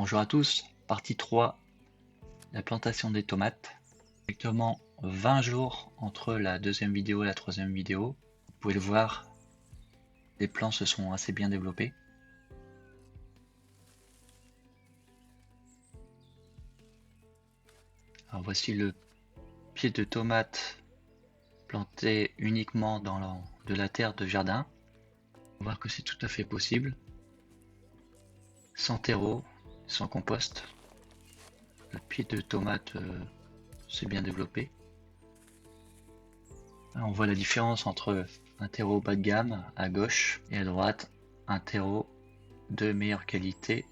Bonjour à tous, partie 3, la plantation des tomates. Exactement 20 jours entre la deuxième vidéo et la troisième vidéo. Vous pouvez le voir, les plants se sont assez bien développés. Alors voici le pied de tomate planté uniquement dans de la terre de jardin. On va voir que c'est tout à fait possible, sans terreau, sans compost. Le pied de tomate s'est bien développé. Là, on voit la différence entre un terreau bas de gamme à gauche et à droite un terreau de meilleure qualité.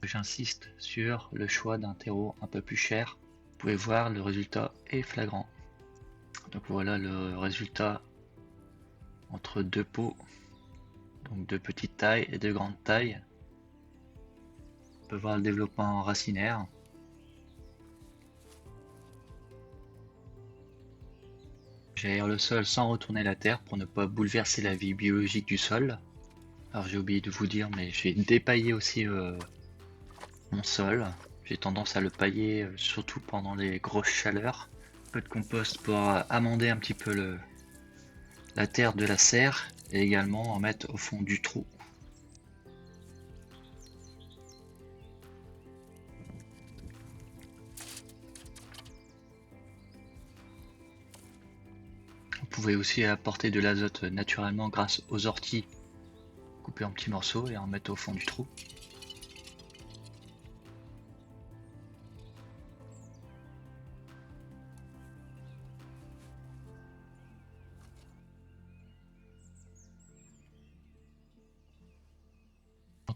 J'insiste sur le choix d'un terreau un peu plus cher. Vous pouvez voir, le résultat est flagrant. Donc voilà le résultat entre deux pots, donc de petite taille et de grande taille. On peut voir le développement racinaire. J'aère le sol sans retourner la terre pour ne pas bouleverser la vie biologique du sol. Alors j'ai oublié de vous dire, mais j'ai dépaillé aussi mon sol. J'ai tendance à le pailler surtout pendant les grosses chaleurs. Un peu de compost pour amender un petit peu la terre de la serre et également en mettre au fond du trou. Vous pouvez aussi apporter de l'azote naturellement grâce aux orties coupées en petits morceaux et en mettre au fond du trou.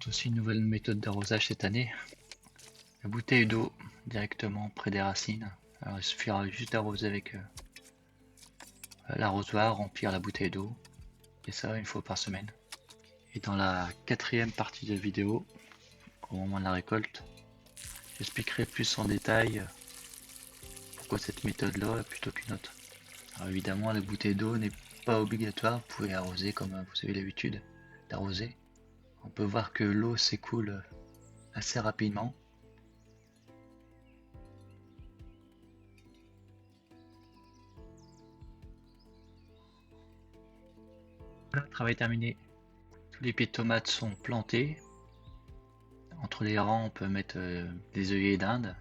Aussi une nouvelle méthode d'arrosage cette année. La bouteille d'eau directement près des racines. Alors il suffira juste d'arroser avec l'arrosoir, remplir la bouteille d'eau. Et ça une fois par semaine. Et dans la quatrième partie de la vidéo, au moment de la récolte, j'expliquerai plus en détail pourquoi cette méthode là plutôt qu'une autre. Alors évidemment la bouteille d'eau n'est pas obligatoire, vous pouvez arroser comme vous avez l'habitude d'arroser. On peut voir que l'eau s'écoule assez rapidement. Voilà, travail terminé. Tous les pieds de tomates sont plantés. Entre les rangs, on peut mettre des œillets d'Inde.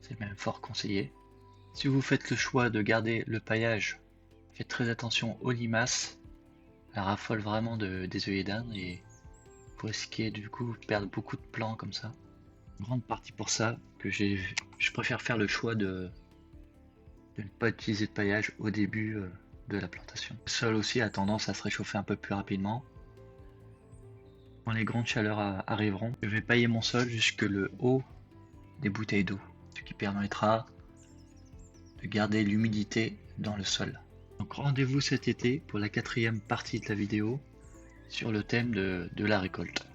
C'est même fort conseillé. Si vous faites le choix de garder le paillage, faites très attention aux limaces. Elles raffolent vraiment des œillets d'Inde et vous risquez du coup de perdre beaucoup de plants comme ça. Une grande partie pour ça que je préfère faire le choix de ne pas utiliser de paillage au début de la plantation. Le sol aussi a tendance à se réchauffer un peu plus rapidement. Quand les grandes chaleurs arriveront, je vais pailler mon sol jusque le haut des bouteilles d'eau, ce qui permettra de garder l'humidité dans le sol. Donc rendez-vous cet été pour la quatrième partie de la vidéo sur le thème de la récolte.